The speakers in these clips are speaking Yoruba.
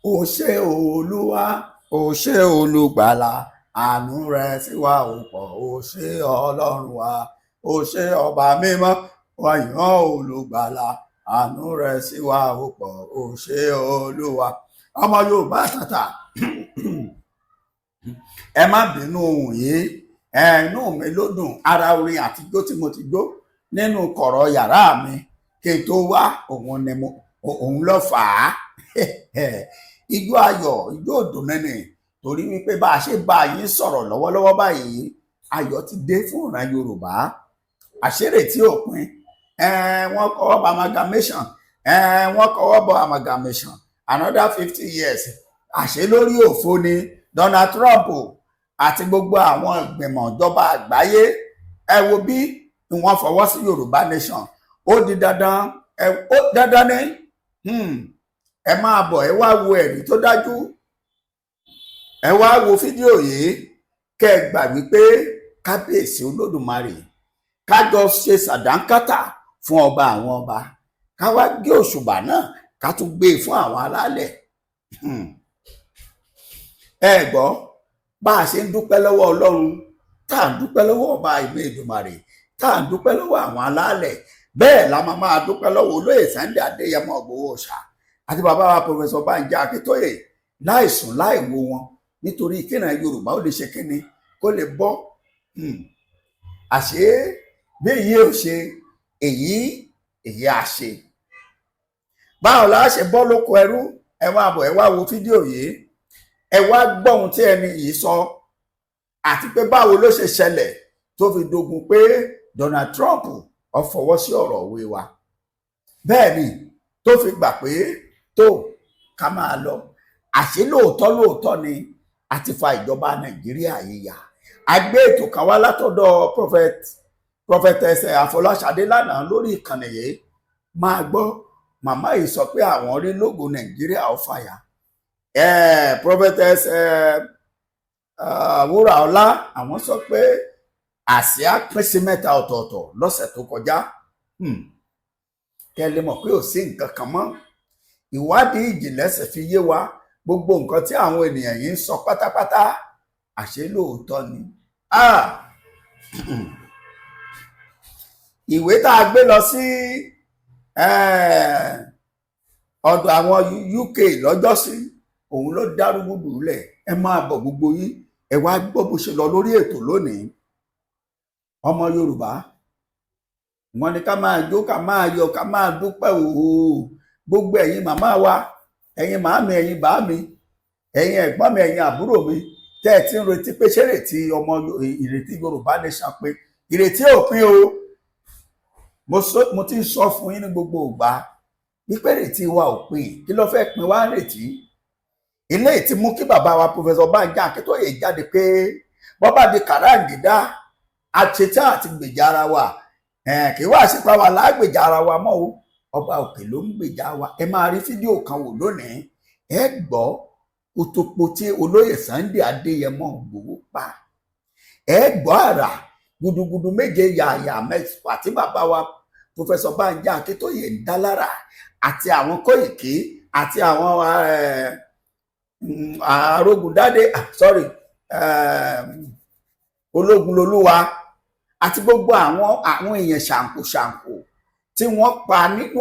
ó ṣé olúwa, ó ṣé olùgbàlà, àánú rẹ sí wa ò pọ̀. Ó ṣé ọlọ́run wa, ó ṣé ọba mímọ́, wa yìn ọ́ olùgbàlà, àánú rẹ sí wa ò pọ̀. Ó ṣé olúwa. Ọmọ Yorùbá tàtà, ẹ má bínú ohùn yìí, inú mi ló dùn. Ara orin àtijọ́ tí mo ti jó nínú kọ̀rọ̀ yàrá mi kí n tó wá, òun ló fà á. Ijó ayọ̀, ijó ìdùnnú ni, torí wípé bá a ṣe bá yín sọ̀rọ̀ lọ́wọ́lọ́wọ́ báyìí, ayọ̀ ti dé fún ìran Yorùbá. Àṣírí tí ò pin, wọ́n kọ́wọ́ bọ amalgamation, wọ́n kọ́wọ́ bọ amalgamation another 50 years. Àṣé lórí òfo ni Donald Trump àti gbogbo àwọn ìgbìmọ̀ ìjọba àgbáyé. Ẹ wo bí wọ́n fọwọ́ sí Yorùbá nation. Ó di dandan, ó dandan ni. Ẹ máa bọ̀, ẹ wá wo ẹ̀rí tó dájú, ẹ wá wo fídíò yìí kẹ́ ẹ gbà wípé kábíyèsí olódùmarè kájọ ṣe sàdánkátà fún ọba àwọn ọba, ká wá gé òṣùbà náà ká tún gbé e fún àwọn alálẹ̀. Ẹ gbọ́ bá a ṣe ń dúpẹ́ lọ́wọ́ Ọlọ́run, tá à ń dúpẹ́ lọ́wọ́ ọba ìlú Èdùmàrè, tá à ń dúpẹ́ lọ́wọ́ àwọn alálẹ̀, bẹ́ẹ̀ la máa dúpẹ́ lọ́wọ́ olóyè Sunday Adéyẹmọ Ìgbòho Òòṣà àti bàbá wa Professor Banji Akintoye láìsùn láìwo wọn, nítorí kíran Yorùbá ó lè ṣe kíni kó lè bọ́. Àṣé bí èyí ò ṣe èyí á ṣe. Báwo la ṣe bọ́ lóko ẹrú? Ẹ wá bọ̀, ẹ wá wo fídíò yìí, ẹ wá gbọ́ ohun tí ẹni yìí sọ, àti pé báwo ló ṣe ṣẹlẹ̀ tó fi dogun pé Donald Trump ó fọwọ́ sí ọ̀rọ̀ òwe wa. Bẹ́ẹ̀ ni tó fi gbà pé tó ká máa lọ. Àṣé lóòótọ́ ni àti fa ìjọba Nàìjíríà yíya. A gbé ètò kan wá látọ̀dọ̀ prophetess Afọláṣadé lánàá lórí ìkànnì yìí. Máa gbọ́, màmá yìí sọ pé àwọn rí lógo Nàìjíríà ó fàyà. Prophetess Wúràọlá àwọn sọ pé àsíá pín sí mẹ́ta ọ̀tọ̀ọ̀tọ̀ lọ́sẹ̀ tó kọjá. Kẹ́ lè mọ̀ pé ò sí nǹkan kan mọ́. Ìwádìí ìjìnlẹ̀ sì fi yé wa gbogbo nǹkan tí àwọn ènìyàn yìí ń sọ pátápátá, àṣé lóòótọ́ ni. Ìwé tá a gbé lọ sí ọ̀dọ̀ àwọn UK lọ́jọ́sí, òun ló dárúgúdù lẹ̀. Ẹ máa bọ̀ gbogbo yín, ẹ wá gbọ́ bó ṣe lọ lórí ètò lónìí. Ọmọ Yorùbá, wọ́n ní ká máa jó, ká máa yọ, ká máa dúpẹ́ òó. Gbogbo ẹ̀yin màmá wa, ẹ̀yin màámi, ẹ̀yin bàámi, ẹ̀yin ẹ̀gbọ́n mi, ẹ̀yin àbúrò mi, tẹ́ ẹ ti ń retí pé ṣé ìrètí ọmọ ìrètí Yorùbá nation pé ìrètí ò pin o. Mo ti ń sọ fún yín ní gbogbo ìgbà wípé ìrètí wa ò pin. Kí ló fẹ́ pin wá ìrètí? Ilé tí mú kí bàbá wa Professor Banji Akintoye jáde pé bọ́ bá di kàràǹgídá àṣetá àti gbèjà ara wa, kì í wá sípa wa lágbèjà ara wa mọ́ o, ọba òkè ló ń gbèjà wa. Ẹ máa rí fídíò kan wò lónìí, ẹ gbọ́ òtòpó tí olóyè Sunday Adéyẹmọ Ìgbòho pa, ẹ gbọ́ àrà gudugudu méje yàyà mẹ́fà tí bàbá wa Professor Banji Akintoye ń dá lára, àti àwọn Kóìkí àti àwọn Arógundádé Ológunlolúwa àti gbogbo àwọn èèyàn ṣàǹkóṣàǹkó tí wọ́n pa nínú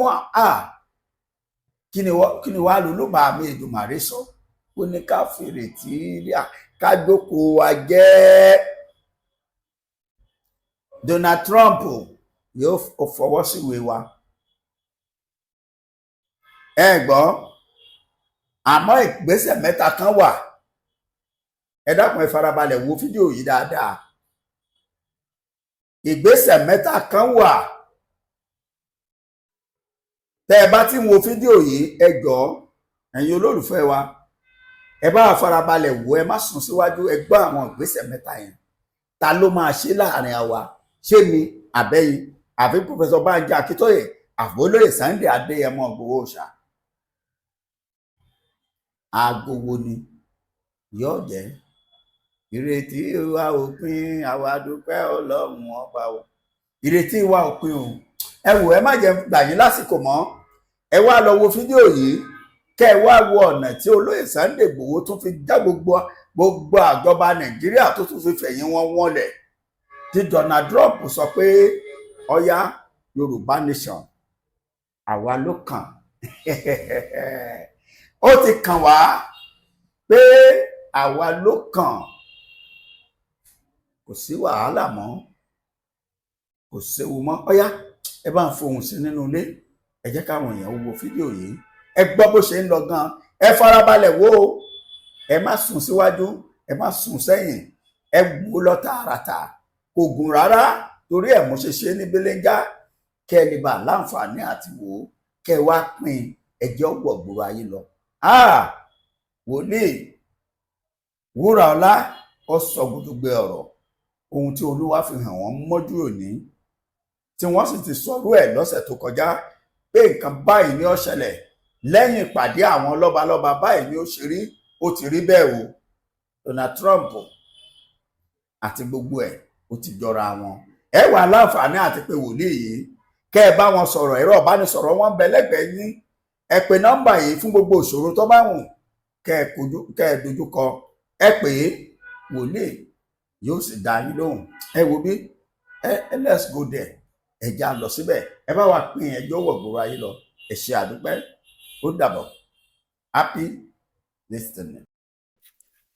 kí ni wàá lò bá mi Èdùmàrè sọ. Ó ní ká fèrè tí ká jókòó wa jẹ́. Donald Trump yóò fọwọ́ síwèé wa. Ẹ gbọ́, àmọ́ ìgbésẹ̀ mẹ́ta kan wà. Ẹ dákun ẹ farabalẹ̀ wo fídíò yìí dáadáa. Ìgbésẹ̀ mẹ́ta kan wà. Tẹ́ ẹ bá ti wo fídíò yìí, ẹ jọ̀ọ́ ẹ̀yin olólùfẹ́ wa, ẹ bá farabalẹ̀ wò, ẹ má sùn síwájú, ẹ gbọ́ àwọn ìgbésẹ̀ mẹ́ta yẹn. Ta ló máa ṣe láàrin àwa? Ṣé mi, àbẹ́yìn, àbí Professor Banji Akintoye, àbí olóyè Sunday Adéyẹmọ Ìgbòho Òòṣà? Aago wo ni yóò jẹ́? Ìrètí wa ò pin, àwa dúpẹ́ Ọlọ́run ọba o. Ìrètí wa ò pin o. Ẹ wò, ẹ má jẹ́ gbà yín lásìkò mọ́. Ẹ wá lọ wo fídíò yìí, kẹ́ ẹ wá wo ọ̀nà tí olóyè Sunday Igboho tún fi já gbogbo àjọba Nàìjíríà tó tún fi fẹ̀yìn wọn wọlẹ̀, tí Donald Trump sọ pé ọ̀yá Yorùbá nation àwa ló kàn. Ó ti kàn wá pé àwa ló kàn, kò sí wàhálà mọ́, kò séwu mọ́. Ọ̀yá ẹ bá ń fohùn sí nínú ilé, ẹ jẹ́ káwọn èèyàn wo fídíò yìí, ẹ gbọ́ bó ṣe ń lọ gan, ẹ farabalẹ̀ wò ó, ẹ má sùn síwájú, ẹ má sùn sẹ́yìn, ẹ wò lọ tààràtà, kò gùn rárá, torí ẹ̀ mo ṣe ṣe ní belenja, kẹ́ ẹ lè bá láǹfààní àti wò ó, kẹ́ ẹ wá pín ẹjẹ́ ọ̀gbọ̀ gbòòrò ayé lọ. Wòlíì Wúràọlá ó sọ gbogbo ọ̀rọ̀ ohun tí Olúwa fi hàn wọ́n mọ́jú òní, tí wọ́n sì ti sọ̀rọ̀ ẹ̀ lọ́sẹ̀ tó kọjá pé nǹkan báyìí ni ó ṣẹlẹ̀ lẹ́yìn ìpàdé àwọn lọ́balọ́ba, báyìí ni ó ṣe rí, ó ti rí bẹ́ẹ̀ o. Donald Trump àti gbogbo ẹ̀ ó ti jọra wọn. Ẹ wà láǹfààní àti pé wòlíì yìí, kẹ́ ẹ bá wọn sọ̀rọ̀, ẹ̀rọ ìbánisọ̀rọ̀ wọn bẹ lẹ́gbẹ̀ẹ́ yín, ẹ pè nọ́mbà yìí fún gbogbo ìṣòro tó bá wù kẹ́ ẹ dojúkọ, ẹ pè é, wòlíì yóò sì dá yín lóhùn. Ẹ wo bí let's go there, ẹ já lọ síbẹ̀, ẹ bá wa pín ẹjọ́ wọ̀ gbòòrò ayé lọ. Ẹ ṣé àdúpẹ́, ó dàbọ̀, happy listening.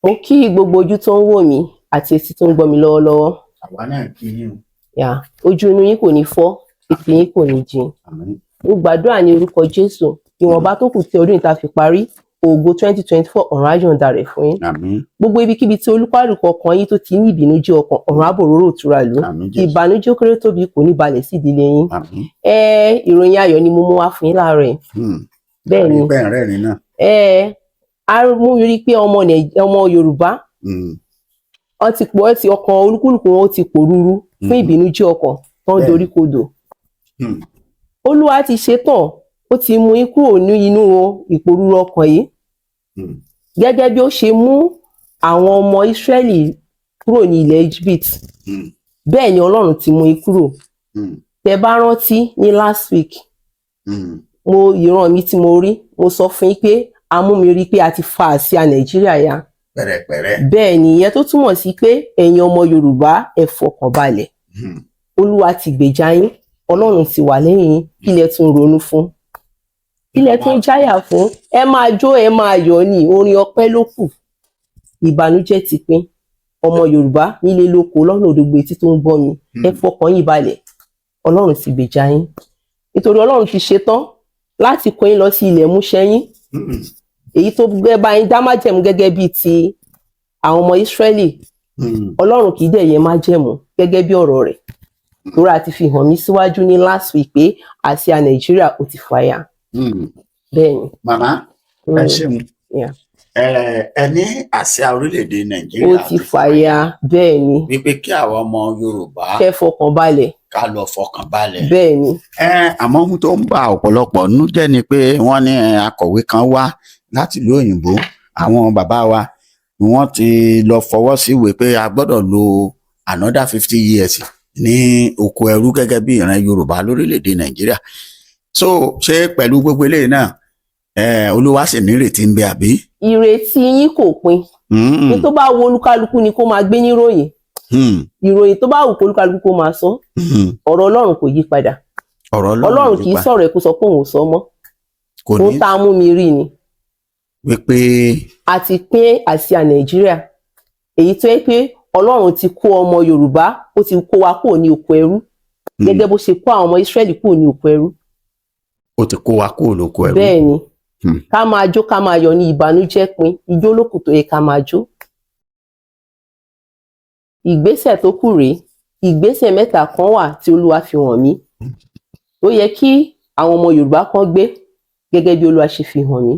Mo kí gbogbo ojú tó ń wò mí àti etí tó ń gbọ́ mi lọ́wọ́lọ́wọ́. Àwa náà kí yín o. Ojú inú yín kò ní fọ́, etí yín kò ní jìn. Mo gbàdúrà ní orúkọ Jésù, ìwọ̀nba tó kù tí ọdún yìí ta fi parí, ògo 2024 ọ̀run á yọ̀ǹda rẹ̀ fún yín. Gbogbo ibikíbi tí olúkálùkù ọkàn yín tó ti ní ìbìnújẹ́ ọkàn, ọ̀run á bòróró ìtura lù. Ìbànújẹ́ ó kéré tóbi kò ní balẹ̀ sí ìdílé yín. Ìròyìn ayọ̀ ni mo mú wá fún yín láàárọ̀ yìí. Bẹ́ẹ̀ ni. A mú rí pé ọmọ Yorùbá wọ́n ti pọ̀, ti ọkàn olúkúlùkù wọn ó ti pòrúurú fún ìbìnújẹ́ ọkàn tó ń dorí kodò. Olúwa ti ṣetán, ó ti mú yín kúrò ní inú ìpòrúurú ọkàn yìí, gẹ́gẹ́ bí ó ṣe mú àwọn ọmọ Ísírẹ́lì kúrò ní ilẹ̀ Egypt. Bẹ́ẹ̀ ni Ọlọ́run ti mú yín kúrò. Tẹ́ bá rántí ní last week, ìran mi tí mo rí, mo sọ fún yín pé a mú mi rí pé a ti fa àsíá Nàìjíríà ya. Pẹ̀rẹ̀pẹ̀rẹ̀. Bẹ́ẹ̀ ni ìyẹn tó túmọ̀ sí pé ẹ̀yin ọmọ Yorùbá ẹ fọkàn balẹ̀. Olúwa ti gbèjà yín, Ọlọ́run ti wà lẹ́yìn yín, ilẹ̀ tún ronú fún, ilẹ̀ tún jáyà fún, ẹ máa jó, ẹ máa yọ̀ ní orin ọpẹ́ ló kù. Ìbànújẹ́ ti pín, ọmọ Yorùbá nílé lóko lọ́nà òdògbò etí tó ń gbọ́ mi, ẹ fọkàn yín balẹ̀, Ọlọ́run ti gbèjà yín, nítorí Ọlọ́run ti ṣetán láti kó yín lọ sí ilẹ̀ múṣẹ yín, èyí tó gbé bá yín dá májẹ̀mú gẹ́gẹ́ bíi ti àwọn ọmọ Ísírẹ́lì. Ọlọ́run kì í dẹ̀ yẹ májẹ̀mú gẹ́gẹ́ bí ọ̀rọ̀ rẹ̀, torí a ti fi hàn mí síwájú ní last week pé àsíá Nàìjíríà ó ti fàya. Bẹ́ẹ̀ ni. Màmá ẹ ṣeun, ẹ ní àsíá orílẹ̀-èdè Nàìjíríà ó ti fàya. Bẹ́ẹ̀ ni. wípé kí àwọn ọmọ Yorùbá kẹ́ fọkàn balẹ̀, ká lọ fọkàn balẹ̀. bẹ́ẹ̀ ni. Àmọ́ ohun tó ń ba ọ̀pọ̀lọpọ̀ nínú jẹ́ ni pé wọ́n ní akọ̀wé kan wá láti ìlú òyìnbó, àwọn bàbá wa wọ́n ti lọ fọwọ́ sí ìwé pé a gbọ́dọ̀ lo another 50 years ní oko ẹrú gẹ́gẹ́ bí ìran Yorùbá lórílẹ̀‐èdè Nàìjíríà. So ṣé pẹ̀lú gbogbo eléyìí náà Olúwa sì ní ìrètí ń bẹ àbí? Ìrètí yín kò pin. Ní tó bá wo olúkálukú ni kó máa gbé níròyìn. Ìròyìn tó bá wù kó olúkálukú kó máa sọ. Ọ̀rọ̀ Ọlọ́run kò yí padà. Ọlọ́run kì í sọ̀rọ̀ ẹ̀ kó sọ pé òun ò sọ mọ́. Kò tá a mú mi rí ni. Wípé a ti pín àsíá Nàìjíríà, èyí tó yẹ pé Ọlọ́run ti kó ọmọ Yorùbá, ó ti kó wa kúrò ní oko ẹrú, gẹ́gẹ́ bó ṣe kó àwọn ọmọ Ísírẹ́lì kúrò ní oko ẹrú. Ó ti kó wa kúrò lóko ẹrú. Bẹ́ẹ̀ ni. Ká máa jó, ká máa yọ̀ ní ìbànújẹ́ pin, ijó lókù tó yẹ ká máa jó. Ìgbésẹ̀ tó kù rèé, ìgbésẹ̀ mẹ́ta kan wà tí Olúwa fi hàn mí, ó yẹ kí àwọn ọmọ Yorùbá kan gbé gẹ́gẹ́ bí Olúwa ṣe fi hàn mí.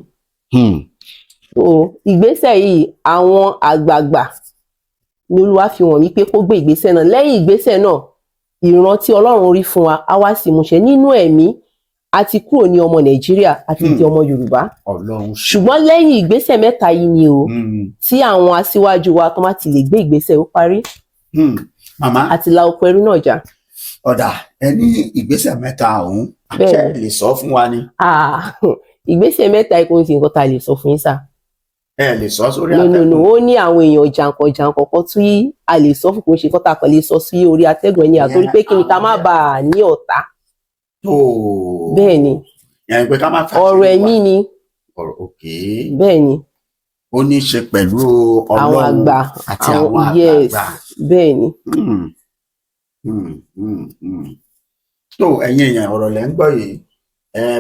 Ìgbésẹ̀ yìí àwọn àgbààgbà ni Olúwa fi hàn mí pé kó gbé ìgbésẹ̀ náà. Lẹ́yìn ìgbésẹ̀ náà, ìran tí Ọlọ́run rí fún wa á wá sí ìmúṣẹ. Nínú ẹ̀mí a ti kúrò ní ọmọ Nàìjíríà àti di ọmọ Yorùbá. Ṣùgbọ́n lẹ́yìn ìgbésẹ̀ mẹ́ta yìí ni o, tí àwọn aṣíwájú wa tó má ti lè gbé ìgbésẹ̀ ó parí. Màmá àti la oko ẹrú náà jà. Ọ̀dà ẹ ní ìgbésẹ̀ mẹ́ta ọ̀hún, àṣẹ lè sọ fún wa ni. ìgbésẹ̀ mẹ́ta yìí kò ń ṣe nǹkan tá a lè sọ fún yín sà. Ẹ lè sọ sórí atẹ́gùn. no ó ní àwọn èèyàn jàǹkànjàǹkàn kan tí a lè sọ fún, kò ń ṣe nǹkan tá a kàn lè sọ sí orí atẹ́gùn ẹni àtórí pé kí ni ká má bàa ní ọ̀tá. Bẹ́ẹ̀ ni ọ̀rọ̀ ẹ̀mí ni. Bẹ́ẹ̀ ni ó ní í ṣe pẹ̀lú àwọn àgbà àti àwọn àgbààgbà. Bẹ́ẹ̀ ni. tó ẹ̀yin èèyàn ọ̀rọ̀ lẹ́ ń gbọ́ yìí,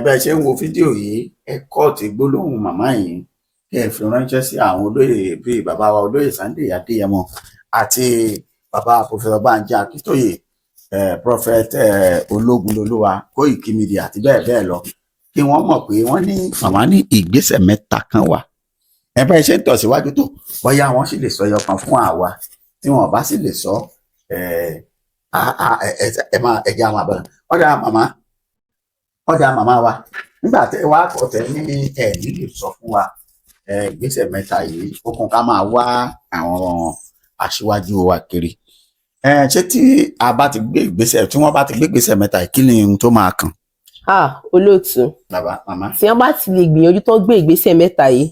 bẹ́ẹ̀ ṣe ń wo fídíò yìí, ẹ kọ́ọ̀tì gbólóhùn màmá yìí kí ẹ fi ránṣẹ́ sí àwọn olóyè bíi bàbá wa olóyè Sunday Adéyẹmọ àti bàbá Professor Banji Akintoye, prophet Ológunlolúwa, Koiki Media àti bẹ́ẹ̀ bẹ́ẹ̀ lọ, kí wọ́n mọ̀ pé wọ́n ní màmá ní ìgbésẹ̀ mẹ́ta kan wà. Ẹ bá ṣe ń tọ̀síwájú tó bóyá wọ́n sì lè sọ ẹyọ kan fún àwa, tí wọ́n bá sì lè sọ ẹja máa bẹ̀rẹ̀. ọ̀dà màmá wa, nígbà tẹ wá kọ̀tẹ́ ní ẹ̀mí lè sọ fún wa ìgbésẹ̀ mẹ́ta yìí, ó kàn ká máa wá àwọn aṣíwájú wa kiri. Ṣé tí a bá ti gbé ìgbésẹ̀, tí wọ́n bá ti gbé ìgbésẹ̀ mẹ́ta yìí, kí ni ohun tó máa kàn? Olóòtú, màmá, tí wọ́n bá ti lè gbìyànjú tó gbé ìgbésẹ̀ mẹ́ta yìí,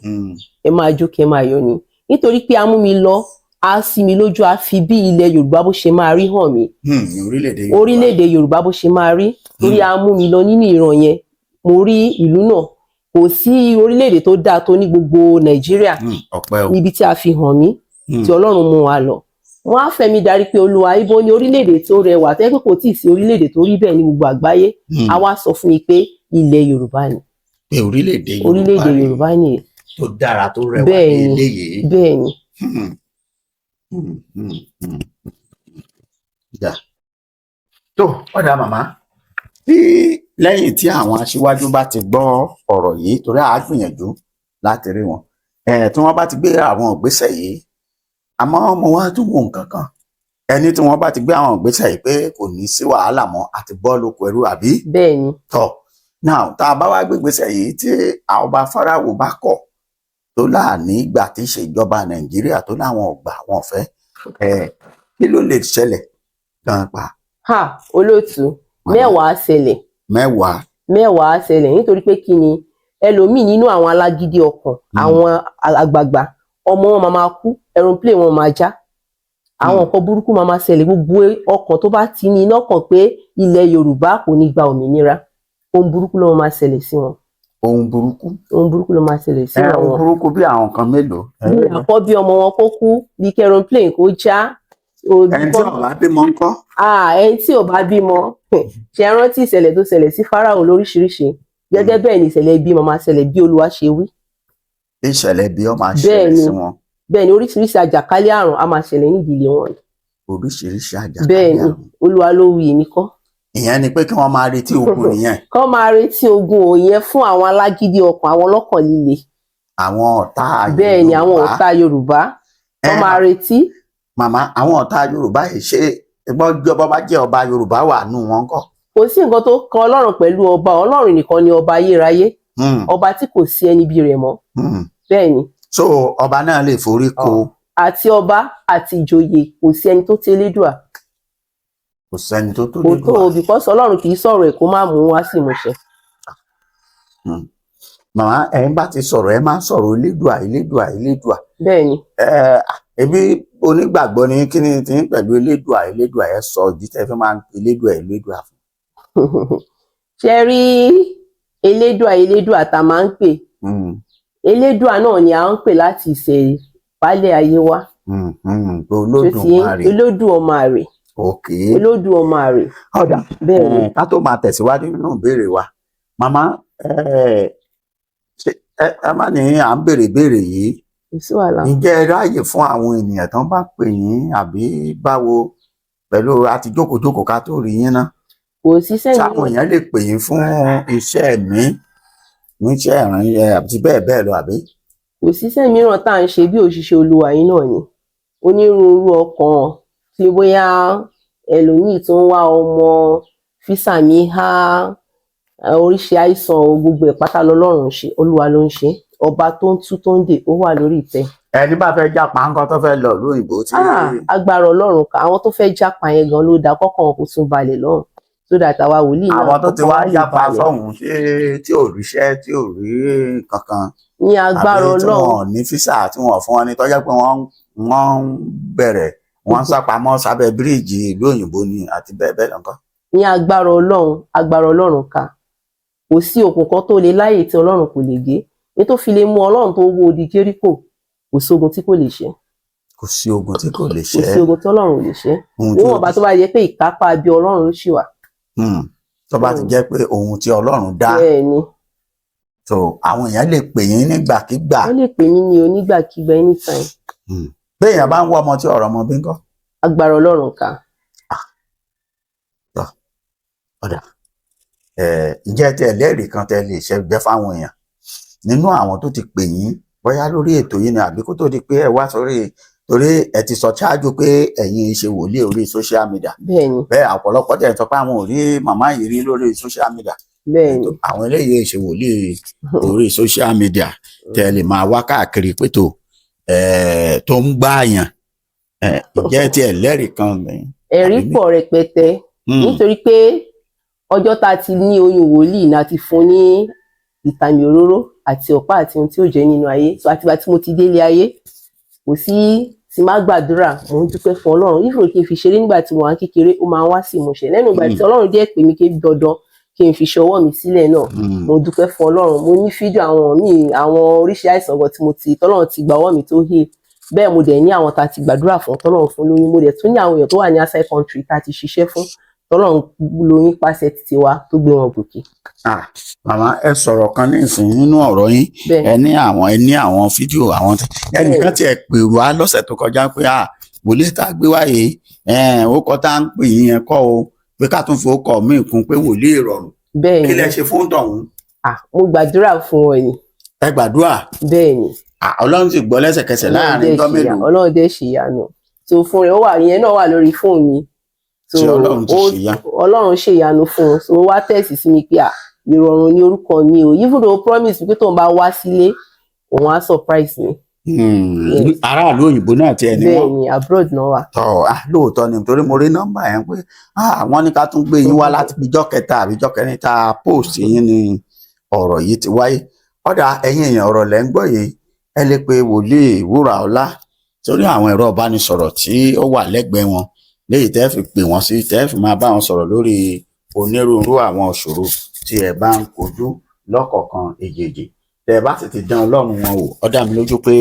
ẹ máa jó kẹ́ máa yọ̀ ni, nítorí pé a mú mi lọ, a sì mi lójú, a fi bí ilẹ̀ Yorùbá bó ṣe máa rí hàn mí, orílẹ̀-èdè Yorùbá bó ṣe máa rí, torí a mú mi lọ nínú ìran yẹn, mo rí ìlú náà, kò sí orílẹ̀-èdè tó dáa tó ní gbogbo Nàìjíríà, níbi tí a fi hàn mí, tí Ọlọ́run mú wa lọ. Wọ́n á fẹ́ mi darí pé Olúwa, ibo ni orílẹ̀-èdè tó rẹwà tẹ́ pé kò tíì sí orílẹ̀-èdè tó rí bẹ́ẹ̀ ní gbogbo àgbáyé. A wá sọ fún mi pé ilẹ̀ Yorùbá ni. Pé orílẹ̀-èdè Yorùbá ni. Tó dára tó rẹwà ní ilé yìí. Bẹ́ẹ̀ ni. Tó ọ̀dà màmá, tí lẹ́yìn tí àwọn aṣíwájú bá ti gbọ́ ọ̀rọ̀ yìí, torí a gbìyànjú láti rí wọn, tí wọ́n bá ti gbé àwọn ìgbésẹ̀ yìí, àmọ́ mo wá tún wo nǹkan kan, ẹni tí wọ́n bá ti gbé àwọn ìgbésẹ̀ yìí pé kò ní sí wàhálà mọ́ àti bọ́ lóko ẹrú, àbí? Bẹ́ẹ̀ ni. Tọ́ náà tá a bá wá gbé ìgbésẹ̀ yìí tí àwọn ọba Fáráò bá kọ̀, tó láàní ìgbà tí ìṣèjọba Nàìjíríà tó láwọn ọgbà wọn fẹ́, kí ló lè ṣẹlẹ̀ gan pa? Olóòtú, mẹ́wàá ṣẹlẹ̀. Mẹ́wàá ṣẹlẹ̀, nítorí pé kí ni, ẹlòmíì nínú àwọn alágídí ọkàn, àwọn àgbààgbà, ọmọ wọn máa kú, aeroplane wọn máa já, àwọn nǹkan burúkú máa ṣẹlẹ̀. Gbogbo ọkàn tó bá ti ní lọ́kàn pé ilẹ̀ Yorùbá kò ní gba òmìnira, ohun burúkú ló máa ṣẹlẹ̀ sí wọn. Ohun burúkú ló máa ṣẹlẹ̀ sí wọn. Ohun burúkú bí àwọn kan mélòó? Bí àkọ́bí ọmọ wọn kó kú, bí aeroplane kó já. Ẹni tí ò bá bímọ ńkọ́? Ẹni tí ò bá bímọ, ṣe rántí ìṣẹ̀lẹ̀ tó ṣẹlẹ̀ sí Fáráò lóríṣiríṣi, gẹ́gẹ́ bẹ́ẹ̀ ni ìṣẹ̀lẹ̀ ibi máa ṣẹlẹ̀ bí Olúwa ṣe wí. Ìṣẹ̀lẹ̀ bí ó máa ṣẹlẹ̀ sí wọn. Bẹ́ẹ̀ ni oríṣiríṣi àjàkálẹ̀ àrùn á máa ṣẹlẹ̀ nídìílé wọn. Oríṣiríṣi àjàkálẹ̀ àrùn. Bẹ́ẹ̀ ni Olúwa ló wí, èmi kọ́. Ìyẹn ni pé kí wọ́n máa retí ogun nìyẹn. Kọ́ máa retí ogun òyìn fún àwọn alágídí ọkàn, àwọn ọlọ́kàn líle. Àwọn ọ̀tá Yorùbá. Bẹ́ẹ̀ ni àwọn ọ̀tá Yorùbá. Kọ́ máa retí. Màmá, àwọn ọ̀tá Yorùbá yìí ṣe ìgbọ́jọba bá jẹ́ ọba Yorùbá wà nù wọn kọ́? Kò sí nǹkan tó kan Ọlọ́run pẹ̀lú ọba. Ọlọ́run nìkan ni ọba ayérayé. Ọba tí kò sí ẹni bí rẹ̀ mọ́. Bẹ́ẹ̀ ni. So ọba náà lè forí ko. Àti ọba àti ìjòyè, kò sí ẹni tó tẹ́ Elédùà. Kò sẹ́ni tó tó Elédùà. Kò tó, because Ọlọ́run kì í sọ̀rọ̀ ẹ̀ kó má mú wá sí ìmúṣẹ. Màmá, ẹ̀yin bá ti sọ̀rọ̀, ẹ máa ń sọ̀rọ̀ Elédùà. Bẹ́ẹ̀ ni. Ebi onígbàgbọ́ ni kí ni tí ń pẹ̀lú Elédùà ẹ sọ ìdí tẹ́ fi máa ń pe Elédùà fún. Ṣé rí Elédùà tá a máa ń pè? Elédùà náà ni a ń pè láti ìṣẹ̀bálẹ̀ ayé wa. Olódùmarè. Olódùmarè. Ọ̀dà, ká tó máa tẹ̀síwájú nínú ìbéèrè wa, màmá, ẹ má ní à ń béèrè yìí, ǹjẹ́ ẹ ráàyè fún àwọn ènìyàn tó ń bá pè yín, àbí báwo, pẹ̀lú àti jókòó ká tó rí yín ná? Kò sí sẹ́yìn. Sáwọn èèyàn lè pè yín fún iṣẹ́ ẹ̀mí, iṣẹ́ ìrànṣẹ́ àti bẹ́ẹ̀ bẹ́ẹ̀ lọ, àbí? Kò sí sẹ́yìn mìíràn tá à ń ṣe bí òṣìṣẹ́ Olúwa yìí náà ni. Onírúurú ọkàn tí bóyá ẹlòmíì tó ń wá ọmọ, físà mi há, oríṣi àìsàn, gbogbo ẹ̀ pátá lọ́lọ́run ṣe, Olúwa ló ń ṣe. Ọba tó ń tú tó ń dè, ó wà lórí ìtẹ́. Ẹni bá fẹ́ jápa nǹkan tó fẹ́ lọ lóyìnbó tí. Agbára Ọlọ́run ká, àwọn tó fẹ́ jápa yẹn gan ló dá kọ́kàn kó tún balẹ̀ lọ́rùn. so that àwa wòlíì náà àwọn tó ti wá yapa sọ́hùn ṣé tí ò ríṣẹ́ tí ò rí kankan ní agbára àbí tí Ọlọ́run wọn ò ní físà tí wọn ò fún wọn ní tọ́jà pé wọ́n ń bẹ̀rẹ̀ wọ́n ń sápamọ́ sábẹ́ bíríìjì ìlú òyìnbó ni àti bẹ́ẹ̀ bẹ́ẹ̀ lọ́kàn. ní agbára Ọlọ́run ká kò sí òkun kan tó lè láyè tí Ọlọ́run kò lè gé ní tó fi lè mú Ọlọ́run tó wó odi Jẹ́ríkò kò sí ogun tí kò lè ṣe. kò sí ogun tí kò lè ṣe. kò sí ogun tí Ọlọ́run ò lè ṣe. níwọ̀n bá tó bá yẹ pé ìkápá bí Ọlọ́run ló ṣì wà. tó bá ti jẹ́ pé ohun tí Ọlọ́run dá. bẹ́ẹ̀ni. so àwọn èèyàn lè pè yín nígbàkigbà. wọ́n lè pè mí ní onígbàkigbà anytime. béèyàn bá ń wá ọmọ tí ọ̀rọ̀ ọmọ bí ń kọ́. agbára Ọlọ́run ká. ọ̀dà ǹjẹ́ tẹ ẹlẹ́rìí kan tẹ lè ṣe jẹ́ fáwọn èèyàn nínú àwọn tó ti pè yín bóyá lórí ètò yìí ni àbí kó tó di pé ẹ wá sórí torí ẹ ti sọ ṣáájú pé ẹ̀yin ṣe wòlíì orí social media. bẹ́ẹ̀ni. bẹ́ẹ̀ ọ̀pọ̀lọpọ̀ tẹ̀ sọ pé àwọn ò rí màmá yìí rí lórí social media. bẹ́ẹ̀ni. àwọn eléyìí ṣe wòlíì orí social media tẹ lè máa wá káàkiri pétò tó ń gbààyàn ǹjẹ́ tí ẹlẹ́rìí kan. ẹ̀rí pọ̀ rẹpẹtẹ nítorí pé ọjọ́ tá a ti ní oyún wòlíì náà ti fún ní ìtàmì òróró àti ọ̀pá àti ohun tí ó jẹ́ nínú ayé so àtìgbà tí mo ti délé ayé kò sí tí má gbàdúrà mo ń dúpẹ́ fún Ọlọ́run ìfòrò kí n fi ṣeré nígbà tí mo wà kékeré ó máa ń wá sí ìmúṣẹ lẹ́nu ìgbà tí Ọlọ́run jẹ́ pè mí kébi dandan kí n fi ṣọwọ́ mi sílẹ̀ náà mo dúpẹ́ fún Ọlọ́run mo ní fídíò àwọn oríṣi àìsàn kan tí mo ti tọ́lọ́run ti gbà ọwọ́ mi tó hì bẹ́ẹ̀ mo dẹ̀ ní àwọn tá a ti gbàdúrà fún tọ́lọ́run fún lóyún mo dẹ̀ tún ní àwọn èèyàn tó wà ní outside country tá a ti ṣiṣẹ́ fún tọ́lọ́run lóyún pàṣẹ títí wa tó gbé wọn gòkè. màmá ẹ sọ̀rọ̀ kan ní ìsìn nínú ọ̀rọ̀ yín ẹ ní àwọn fídíò àwọn ẹnìkan tí ẹ pè wá lọ́sẹ̀ tó kọjá pé wòlíì tá a gbé wáyé ó kọ́ tá à ń pè yín yẹn kọ́ o pé ká tún fi ó kọ́ mí kún pé wòlíì ìrọ̀rùn kí lẹ ṣe fún tọ̀hún. mo gbàdúrà fún ọ ni. ẹ gbàdúrà. bẹ́ẹ̀ ni. Ọlọ́run sì gbọ́ lẹ́sẹ̀kẹsẹ̀ láàrin ọjọ́ mélòó. Ọlọ́run dẹ̀ ṣèyanu tó fún rẹ̀ ó wà ìyẹn náà wà lórí fóònù mi. tí Ọlọ́run ti ṣèyá. Ọlọ́run ṣèyanu fún un so wá tẹ̀sí sí mi pé ìrọ̀rùn ni orúkọ mi o even though promise pé tóun bá wá sílé òun á surprise mi. aráàlú òyìnbó náà tiẹ̀ ní wọn. bẹ́ẹ̀ ni abroad náà wà. lóòótọ́ ni torí mo rí nọ́mbà yẹn pé wọ́n ní ká tún gbé yín wá láti bíjọ́ kẹta àbíjọ́ kẹrin tá a post yín ni ọ̀rọ̀ yìí ti wáyé. ọ̀dà ẹ̀yin èèyàn ọ̀rọ̀ lẹ́ ń gbọ́ yìí ẹ lè pe wòlíì wúrà ọlá sórí àwọn ẹ̀rọ ìbánisọ̀rọ̀ tí ó wà lẹ́gbẹ̀ẹ́ wọn léyìí tẹ́ fi pè wọ́n sí tẹ́ fi máa bá wọn sọ̀rọ̀ lórí onírúurú àwọn ìṣòro tí ẹ bá ń kojú lọ́kọ̀ọ̀kan èjèèjì tẹ́ ẹ bá sì ti dán Ọlọ́run wọn wò ó dá mi lójú pé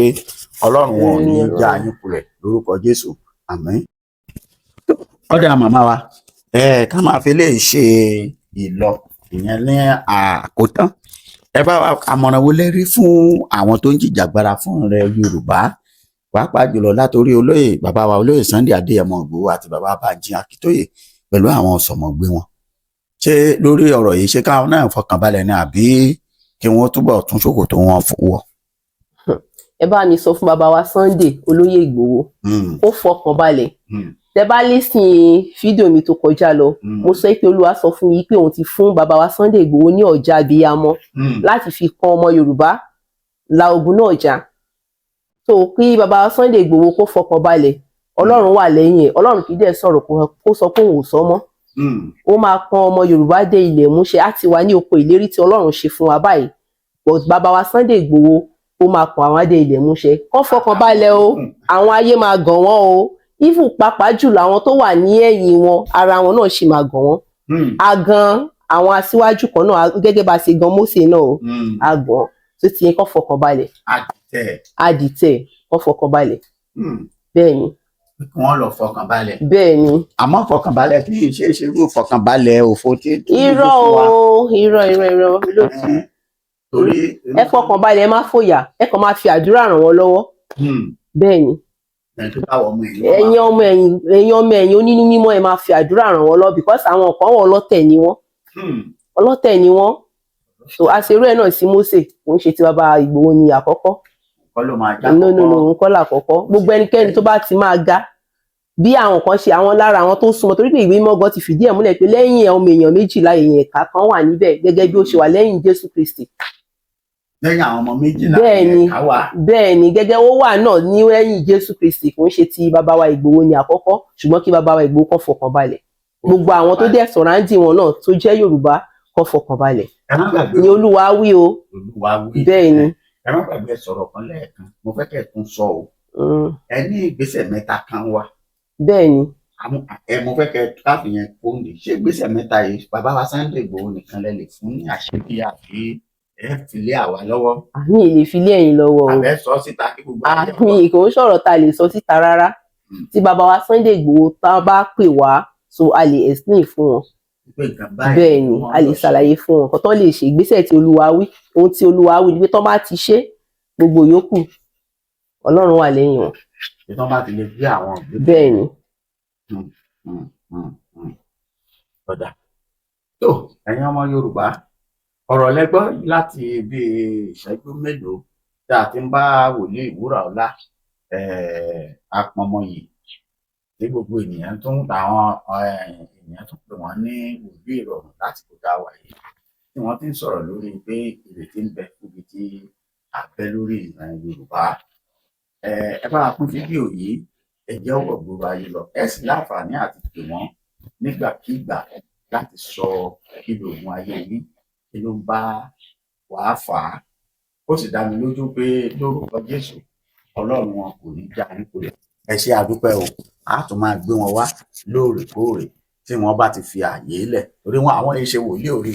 Ọlọ́run wọn ò ní já yín kulẹ̀ lórúkọ Jésù àmín. ọ̀dà màmá wa ká máa fi lè ṣe ìlọ ìyẹn ní àkótán ẹ bá àmọ̀ràn wo lẹ rí fún àwọn tó ń jìjàgbara fún ilẹ̀ Yorùbá pàápàá jùlọ látòrí olóyè bàbá wa olóyè Sunday Adéyẹmọ Ìgbòho àti bàbá Bánjí Akíntóyè pẹ̀lú àwọn sọ̀mọ̀gbé wọn ṣé lórí ọ̀rọ̀ yìí ṣé káwọn náà fọkànbalẹ̀ ní àbí kí wọ́n túbọ̀ tún ṣòkòtò wọn wọ̀. ẹ bá mi sọ fún bàbá wa Sunday olóyè Ìgbòho ó fọkànbalẹ̀ tẹ bá lísìn fídíò mi tó kọjá lọ mo sọ pé Olúwa sọ fún yìí pé òun ti fún bàbá wa Sunday Ìgbòho ní ọ̀já abiyamọ láti fi kan ọmọ Yorùbá la ogun náà jà tó kí bàbá wa Sunday Ìgbòho kó fọkànbalẹ̀ Ọlọ́run wà lẹ́yìn ẹ̀ Ọlọ́run kì í dẹ̀ sọ̀rọ̀ kó sọ pé òun ò sọ mọ́ ó máa kan ọmọ Yorùbá dé ilẹ̀ múṣẹ á ti wà ní oko ìlérí tí Ọlọ́run ṣe fún wa báyìí but bàbá wa Sunday Ìgbòho ó máa kan àwọn adé ilẹ̀ múṣẹ kán fọkànbalẹ̀ o àwọn ayé máa gàn wọ́n o even pàápàá jùlọ àwọn tó wà ní ẹ̀yìn wọn ara wọn náà ṣì máa gàn wọ́n àgàn àwọn aṣíwájú kan náà gẹ́gẹ́ bá ṣe gan Mósè náà o àgàn tó ti yẹ kán fọkànbalẹ̀ àdìtẹ̀ kán fọkànbalẹ̀ bẹ́ẹ̀ ni. wọ́n lọ fọkànbalẹ̀. bẹ́ẹ̀ ni. àmọ́ fọkànbalẹ̀ kì í ṣe é ṣe irú fọkànbalẹ̀ òfò tí. irọ́ o irọ́ lóòtú. torí. ẹ fọkànbalẹ̀ ẹ má fòyà ẹ kàn máa fi àdúrà ràn wọ́n lọ́wọ́. bẹ́ẹ̀ ni. ẹ̀yin ọmọ ẹ̀yin onínú mímọ́ ẹ máa fi àdúrà ràn wọ́n lọ́wọ́ because àwọn kan wọ́n ọlọ́tẹ̀ ni wọ́n. ọlọ́tẹ̀ ni wọ́n. so àṣerú ẹ̀ náà sí Mósè kò ń ṣe ti bàbá Ìgbòho ní àkọ́kọ́. nǹkan làkọ́kọ́ gbogbo ẹnikẹ́ni tó bá ti máa ga bí àwọn kan ṣe àwọn lára àwọn tó súnmọ́ torí pé ìwé mọ́gàn ti fìdí ẹ̀ múlẹ̀ pé lẹ́yìn ọmọ èèyàn méjìlá èèyàn ẹ̀ka kan wà níbẹ̀ gẹ́gẹ́ bí ó ṣe wà lẹ́yìn Jésù Kristi. lẹ́yìn àwọn ọmọ méjìlá ẹ̀ka wà. bẹ́ẹ̀ ni gẹ́gẹ́ ó wà náà ní lẹ́yìn Jésù Kristi kò ń ṣe ti bàbá wa Ìgbòho ní àkọ́kọ́ ṣùgbọ́n kí bàbá wa Ìgbòho kan fọkàn balẹ̀ gbogbo àwọn tó dẹ̀ sọ̀ráǹdì wọn náà tó jẹ́ Yorùbá kó fọkàn balẹ̀ ni Olúwa wí o. Bẹ́ẹ̀ ni. Ẹ má gbàgbé sọ̀rọ̀ kan lẹ́ẹ̀kan mo fẹ́ kẹ́ ẹ tún sọ o. Ẹ ní ìgbésẹ̀ mẹ́ta kan wà. Bẹ́ẹ̀ ni. Mo fẹ́ kẹ́ káàbì yẹn kó ní ṣé ìgbésẹ̀ mẹ́ta yìí bàbá wa Sunday Igboho nìkan lẹ lè fún ní àṣírí àbí ẹ fi lé àwa lọ́wọ́. Àmì lè fi lé ẹ̀yin lọ́wọ́ o. Àbẹ́ sọ síta kí gbogbo ayé. Àmì kò ń sọ̀rọ̀ ta lè sọ síta rárá. Tí bàbá wa Sunday Igboho tá bá pè wá so a lè explain fún wọn. Bẹ́ẹ̀ ni a lè ṣàlàyé fún wọn kó tó lè ṣe ìgbésẹ̀ tí Olúwa wí ohun tí Olúwa wí ni pé tó bá ti ṣe gbogbo yòókù Ọlọ́run wà lẹ́yìn wọn. Tó bá ti lè gbé àwọn. Bẹ́ẹ̀ ni. Ọ̀dà tó ẹ̀yin ọmọ Yorùbá ọ̀rọ̀ lẹ́gbọ́ láti bí ìṣẹ́jú mélòó tí a ti ń bá wòlíì Wúràọlá Apọnmọyì tí gbogbo ènìyàn tó ń àwọn ènìyàn tó pè wọ́n ní wòlíì ìrọ̀rùn láti kó dá wà yìí tí wọ́n ti ń sọ̀rọ̀ lórí pé ìrètí ń bẹ níbi tí a bẹ lórí ìran Yorùbá. Ẹ bá pín fídíò yìí ẹ jẹ́ ọ̀wọ̀ gbogbo ayé lọ ẹ sì láǹfààní àti pè wọ́n nígbàkigbà láti sọ kí lóògùn ayé yín kí ló ń bá wàá fà á. Ó sì dá mi lójú pé lórúkọ Jésù Ọlọ́run wọn kò ní já ní kulẹ̀. Ẹ ṣé àdúpẹ́ o a tún máa gbé wọn wá lóòrèkóòrè tí wọ́n bá ti fi ààyè lẹ̀ torí wọn àwọn yìí ṣe wòlíì orí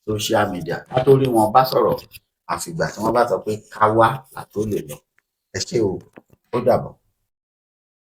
social media látòrí wọn bá sọ̀rọ̀ àfìgbà tí wọ́n bá sọ pé ká wá àtó lè lọ. Ẹ ṣé o ó dàbọ̀.